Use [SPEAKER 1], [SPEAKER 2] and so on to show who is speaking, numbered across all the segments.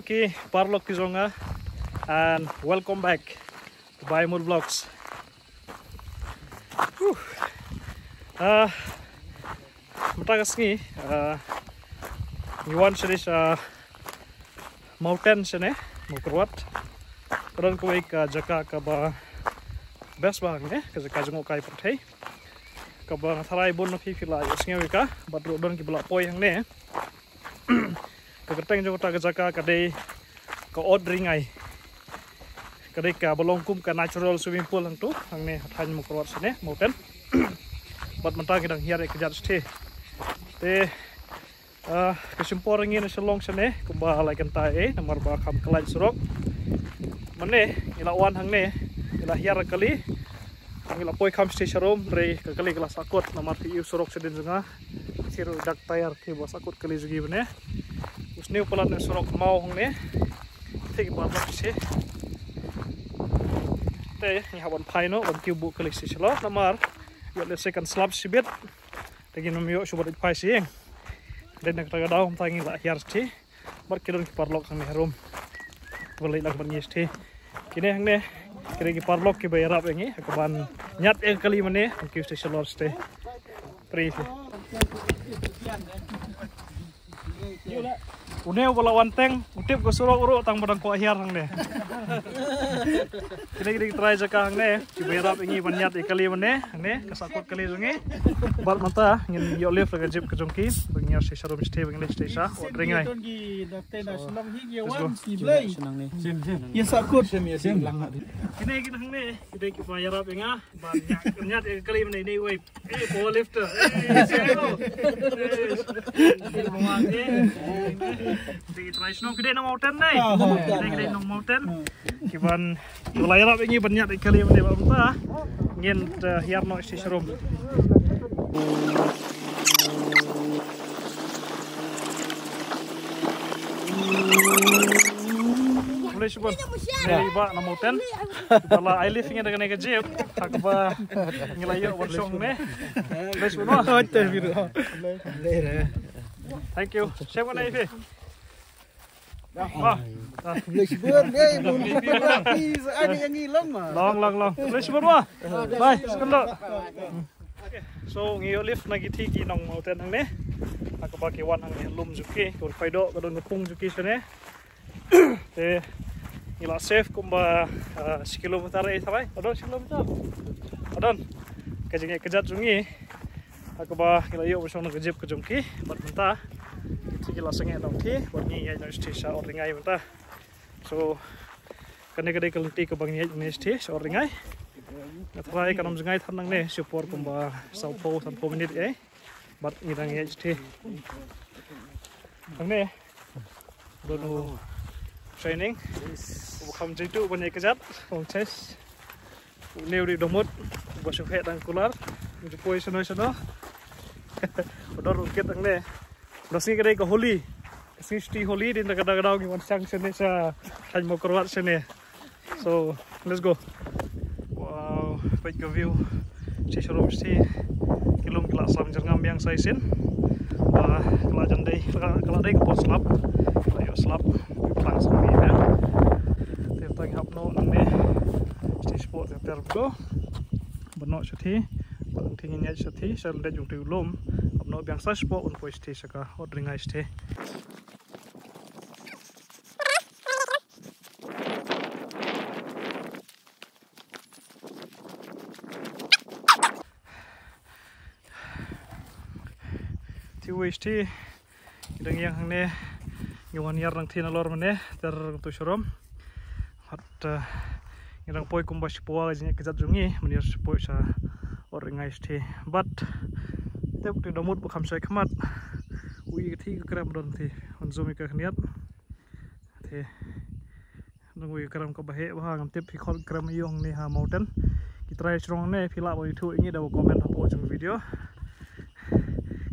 [SPEAKER 1] ki Parlok Kizonga and welcome back to Baimur Vlogs. Matagas ni Iwan series mountain sini Mukerwat. Karon ko ay jaka ka ba best bang ne ka jengok kai perthai ka ba tharai bon na fifila yasnge ka badro don ki bla poi hang ne ka keteng jo ta jaka ka dei ka ordering ai ka dei ka bolong kum ka natural swimming pool hang tu hang ne than Mukerwat sini mountain bat manta ki dang hiar ek jat ste te kesimpor ngin selong sini kumba lai kan tai nomor ba kham kalai surok mane ila wan hang ne ila hiar kali ila poi kham station room re kali kelas akut nomor ti surok sedin junga siru dak tayar ki bos akut kali jugi bane usne upalat ne surok mau hang ne thik ba ba se te ni haban phaino ban ki bu kali se chlo nomor yo le second slab sibit tegi nomyo subat phai sieng dan nak taga daw tangi la hiar sti mar kilon ki Parlok hang ne room boleh lag ban sti kini hang ne kira ki Parlok ki bayarap engi akaban nyat ek kali mane ki station lor stay pri Uneu bola wanteng utip ko surok uro tang badang ko hiar hang ne kini try jaka hang ne ki bayarap engi ban nyat ek kali mane hang ne kasakut kali jungi bar mata ngin yo lift ga jip ka jongki bangnya se sharom stay bang next station o dringai ya sakut kini hang ne kini ki bayarap enga ban nyat ek kali mane ni wei bo lift Di tradisional gede nang mountain nih, gede nang mountain. Kiban layar apa ini banyak kali mende bapa, ngin hiar no isi serum. Boleh coba, iba nang mountain. Kalau airlift ingin dengan naik jeep, aku bah ngelayo workshop nih. Boleh coba. Thank you. Siapa nak ini? Long. Boleh sebut Bye. Sekolah. So ngiyo lift lagi tiki nong mountain hang ne. Aku pakai wan hang ne lum juki, kau faido kau ngepung juki sini. Te ngila safe kumba 1 kilometer sabai. Adon 1 kilometer. Adon. Kajingnya kejat jungi. Aku bah kila yuk bersama ngejip ke jongki, buat mentah. Kita langsungnya dongki, buat ni ya station orang ngai mentah. So, kene kelenti ke bang ni station orang ngai. Natrai kanam jengai tanang ne support kumba 10 minit buat ngidang ya station. Ang ne, dono training. Bukan jitu banyak kejat, konses. Neuri domut, buat syuhet dan kular. Jepoi sono. Odor ukit ang ne. Nasi kedai ke Holi. Nasi Holi di kadang-kadang gimana sang sini sa than Mukerwat sini. So, let's go. Wow, baik view. Si serum si kilom kila sam jerngam yang saya sin. Kala jandai kala dai ke pos slap. Ayo slap plan sini ya. Tiap tang hap no ang ne. Si sport ter go. Benok seti. Tingginya seti, saya lihat jungti ulum. Abno biasa sport untuk istri saka ordering istri. Tiwa istri, idang yang hangne, iwan yar nang tina lor mana, ter tu syurum. Hat, idang poi kumbas poa aja kejat jungi, menir poi sa orang ngai ste but tep ti domut bukham sai khamat ui thi kram don thi onzumi ka khniat the nang ui kram ka bahe ba ngam tep khol kram yong ni ha mountain ki try strong ne phila boi thu ingi da comment hapo jung video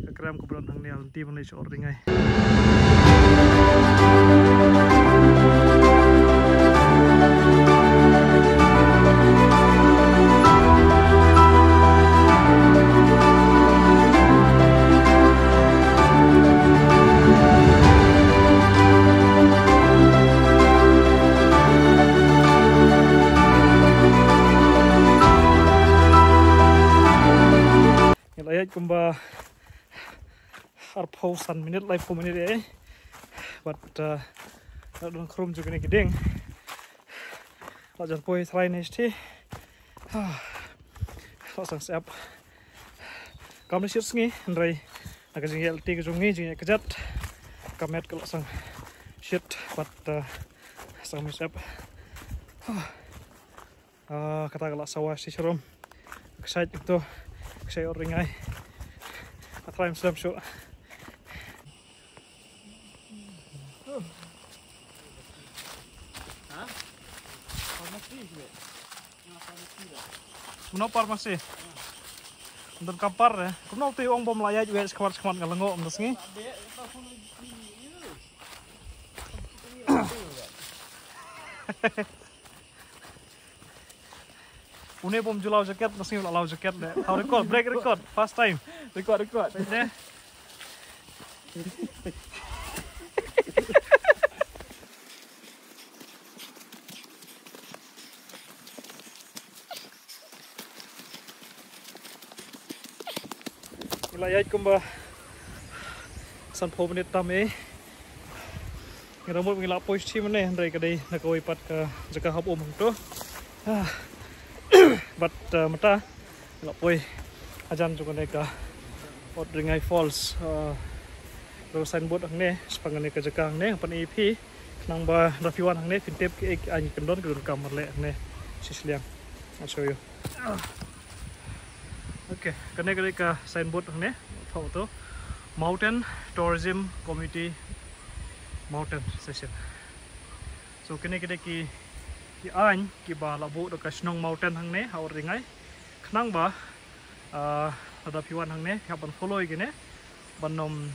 [SPEAKER 1] ka kram ko bron hang ne al ti ban le orang ngai kumba arpausan minit live minit but don krum juga ni gedeng lajan poi try ni sti langsung siap kami siap sengi ndrai agak jengel tiga jungi jengel kejat kamet kalau langsung shit but langsung siap kata kalau sawah si serum kesait itu kesait orang ai atrai muslim show Menau farmasi. Untuk kampar ya. Kenal tuh orang bom layar juga sekamar-sekamar ngelengok om sengi. Une bom julau jaket sengi lau jaket deh. How record, break record, fast time. Record. Ya. Layar kumba sanpo menit tamai. Ngeramut ngilap posisi mana dari kedai nak kau ipat ke jaga hab tu. But mata ngilap poi ajan juga neka Odringai Falls. Terus signboard ni sepanjang ni ke jaga ni pan EP nang ba rafiwan ni fintip ke anyi kendon ke kamar le ni sisliang. I'll show you. Okay, kena ke signboard ni, tahu tu, Mountain Tourism Committee Mountain Session. So kena ki an ki ba labu dekat Snong Mountain hang ni, awak ringai, kenang ba, ada piwan hang ni, haban follow gini, banom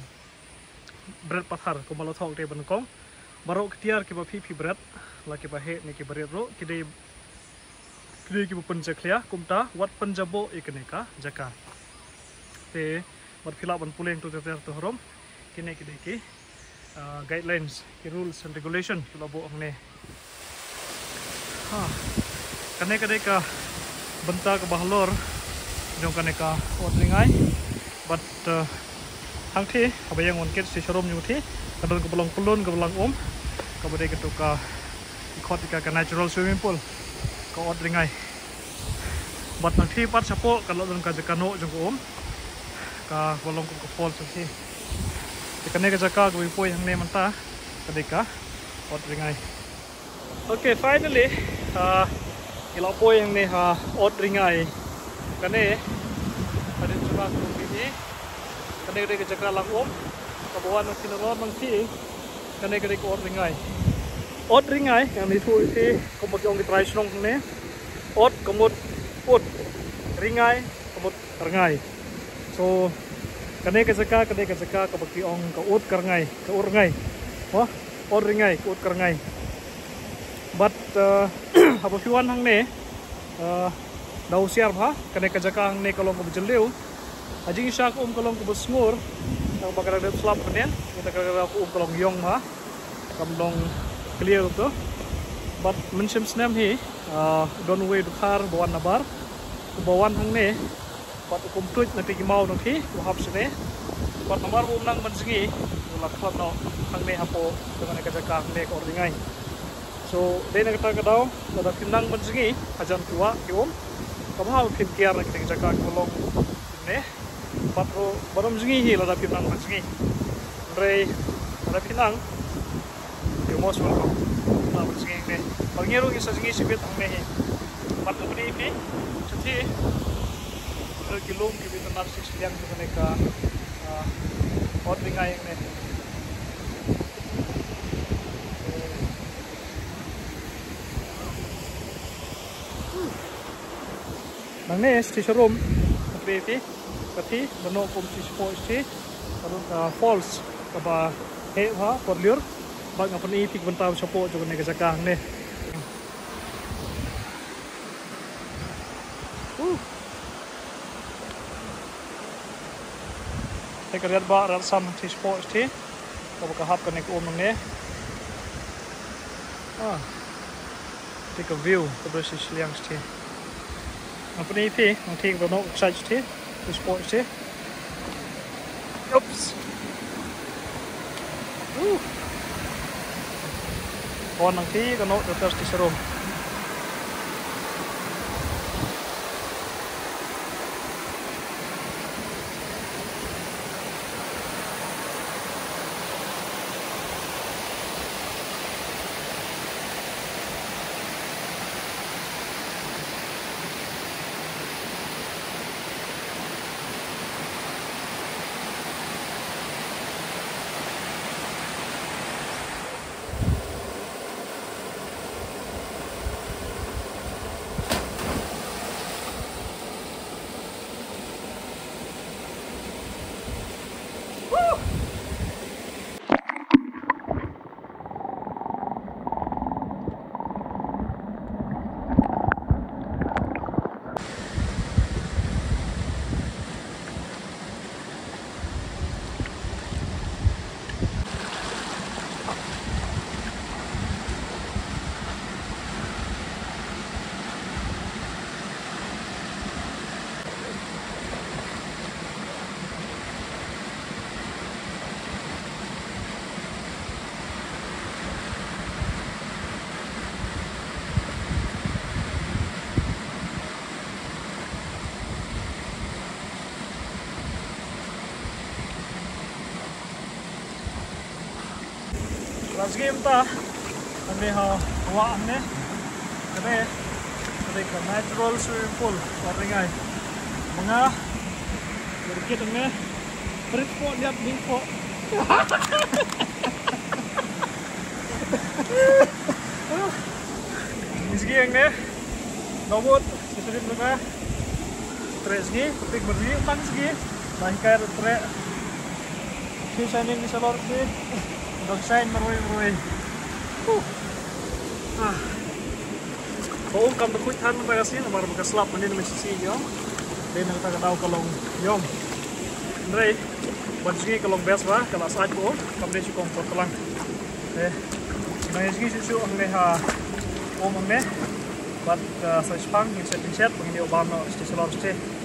[SPEAKER 1] bread pathar, kumalo tahu dia banokong, baru ketiar ki ba pipi bread, laki ba he ni ki berit ro, kidai ki punca clear kumta wat penjabo ikaneka jaka te mat phila ban puleng tu ter tu horom kine ki guidelines ki rules and regulation labo angne kane ka benta ka bahlor jong kane ka odringai but hangthi abayang onket si shorom nyuthi kadon ko belong kulun ko belang ka bode ka tuka ikot ka natural swimming pool kau odringai, buat nanti part sapo kalau dalam kerja kano jengkom, ka bolong ke falls sih. Jika ni kerja kau poi yang ni mentah, kedeka odringai. Okay, finally, ilau poi yang ni odringai, kene ada cuma ini, kene kerja kerja kabuan nanti neror nanti, kene kerja odringai. Odringai yang itu kemudian yang ditry senong ni, od kemud ud, ringai kemud rengai. So kene kejaka kemudian ong ke ud kerengai, ke urengai, wah od ringai ke ud kerengai. But apa piwan hang ni, dah usiar bah, kene kejaka hang ni kalau kau berjeliu, aji isyak kalau kau bersngur, kalau bakal ada selap kenen, kita kalau kalau yong bah, kamdong clear tu, but mencem senam hi, don't way dukar bawan nabar, bawan hang ni, but komplit nanti kimau nanti, wahab sini, but nabar nang mensengi, ulak klub no hang ni hapo dengan kerja hang ni koordingai. So dia nak kata kadau, ada pinang mensengi, ajan tua kiom, kamau pin kiar nak kerja kolong ni, but baru mensengi hi, ada pinang mensengi, rei ada pinang. Most welcome. Nah, bersih ni. Panggil orang yang sengih sibit ang ni. Patut beri ini. Jadi, kilom kita narsis yang mereka odringai yang ni. Nang ni station room, beri ini. Kati, benok komisi sport ini. Lalu falls, kaba hewa, porliur. Bag nga panitik bentaw sa po juga nega jakang ni. Teka lihat ba rasam ti sports ti. Kau kahap ka nek ni. Take a view of the Sicilians ti. Ang panitik ang tik benok exercise ti, sports ti. Oops. Còn năng tí có nốt được test đi sớm. Last game ta, kami hawaan ni, kami ke natural swimming pool, waringai, mga berikut ni, berikut po lihat bingko. Misgi yang ni, nomor sesuatu juga, tres gi, petik beri, utang segi, bahkan tres, shining di salor ni. Dagsain maroy. Kung kam dakuit han pa kasi namar makaslap manin masisi yom. Then ang tagadaw kalong yom. Andre, banski kalong best ba kala sa ko kam desi komfort lang. Mayski sisu ang neha omong ne. But sa spang in set pang hindi obama sti salon sti.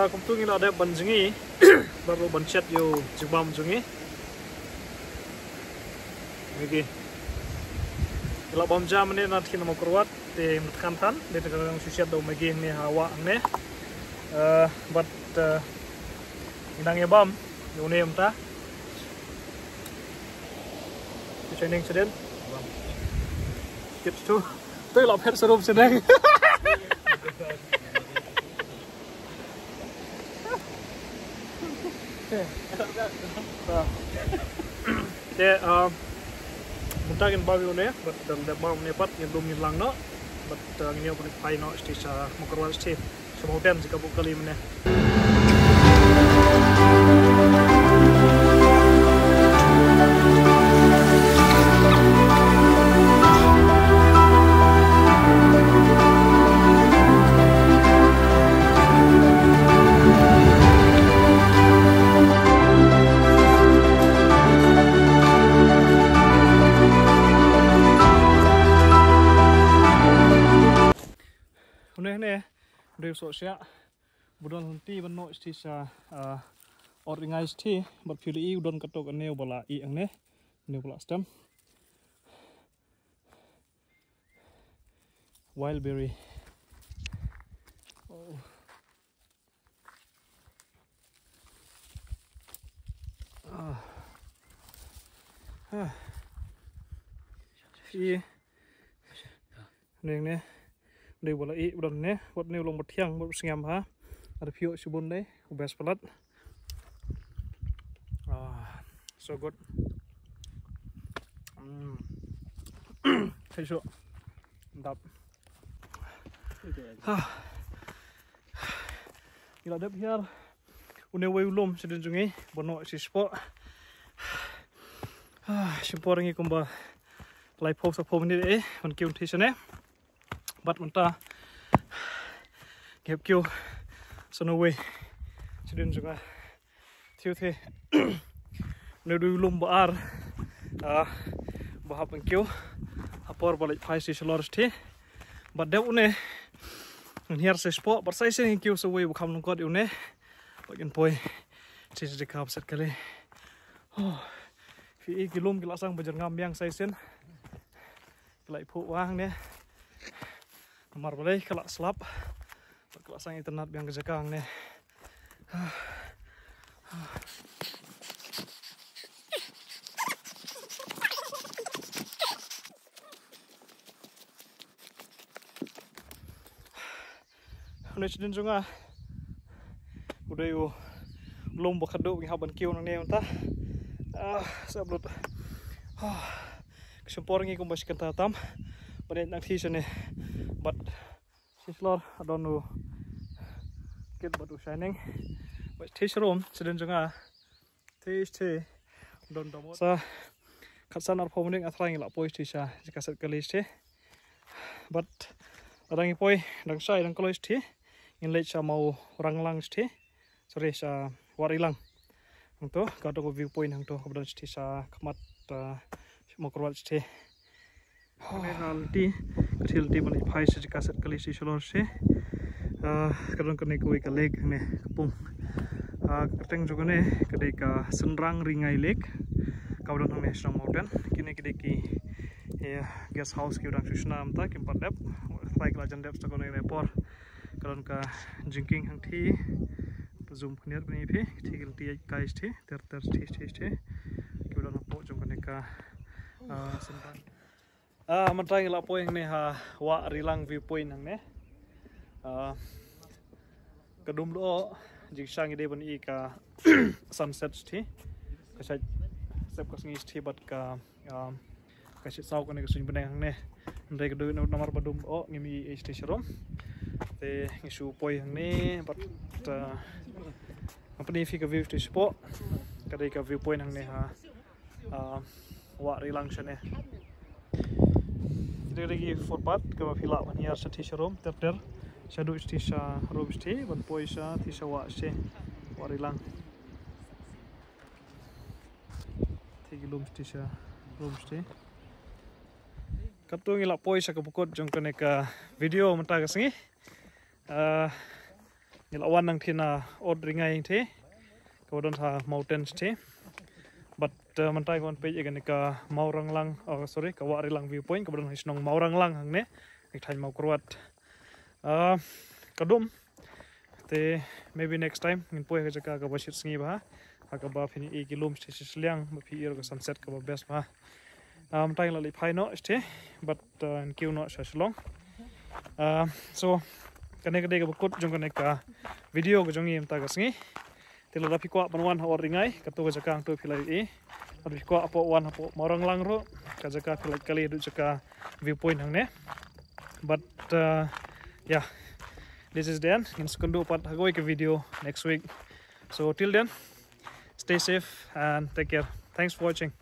[SPEAKER 1] Kung tungin ada banjungi, baru bancet yo jubam jungi. Lagi, kalau bom jam ni nanti kita mau keluar di kantan, di negara yang susiat do magi ni hawa ni, but inangnya bom, yo ni emta. Training sedang, tips tu, tu lapar serum sedang. Mungkin bawi ni, but dalam bom ni pat yang belum hilang no, but ini aku nak pakai no, stis mukerwal stis, semua hotel jika buka kali ni. So siya budon hunti bano sti sa oringai sti but pili udon katok ane bala I ang ne bala stem wild berry. Oh. Ne đây bola I udon ne buat ni ulung bertiang buat sengam ha ada piuk subun deh ubes pelat so good thấy chưa đập Gila dep hier. Une way ulum sedun jungi bono si spot. Simpor ngi kumba lai pok sa pom ni man kiun tisane. But manta gep kiu sono way sedun junga. Thiu the. Une du ulum baar. Bahap kiu. Apor balik phai si shalor thi. But dep une here se spot but sai se kiu so way bukham nungkot une. Bagian poi sisi dekap set kali. Fi kilom kila sang bajar ngam yang sai sen. Kila ipu wang ne. Nomor balai kala slap. Kila sang internet yang kejakang ne. Ini sedun junga. Udah yo belum bakado ng haban kiw nang neon ta sablot kesempor ngi kumbas kan tatam panet nang thi sene but sislor I don't know get but shining but taste room sedun junga taste don domo sa khatsan ar phomning athrang la poi tisha jika set kalis the but arang poi dang sai dang kalis thi in lech sa mau ranglang thi sorry sa warilang untuk kado viewpoint hang to kebetulan sti sa kemat mokrwal sti hal ti kecil ti bani phai se kaset kali si shalor se kadang kene kuwi ka lake ne pung keteng juga ne kedai ka senrang ringai lake kawadan national mountain kini kedai ki guest house ki udang susna amta kimpat dep like lajan dep sta kone report kadang ka drinking hang ti zoom kniat bani phe thigil ti guys the ter the kibon po jong kane ka senpan man try la po yang ne ha wa rilang viewpoint nang ne kadum lo jing sang ide bani ka sunset thi ka sai sep ka singi thi bat ka sit sau kane ka sun benang ne ndai ka do nomor badum o ngimi st sharom te ngisu poi hang ne but company fi ka view to spot kadai ka viewpoint hang ne ha wa rilang shane dirigi footpath ka phila ban here sa tisharom ter shadow stisha rob sti ban poisa tisha wa se wa rilang tigilum stisha rob sti katung ila poisa ka bukot jong kane ka video mata ka singi nilawan nang thina od ringai the kawadon ha mountains the but mantai kon page again ka maurang lang sorry ka wari lang viewpoint kawadon hisnong maurang lang hang ne ik thain mau kurwat kadum te maybe next time min poi ka ka bashit singi ba ka ba phini 1 km sisliang ma phi ir ka sunset ka ba best ba mantai la li phai no ste but in kiu no shaslong so kane kade ka bukot jong kane ka video ko jong yem ta ka singi tilo rapi ko panwan ha ringai ka to jaka to philai e rapi ko apo wan apo morang lang ro ka jaka philai kali du jaka viewpoint hang ne but yeah this is the end in sekondo pat hagoi ka video next week so till then stay safe and take care thanks for watching.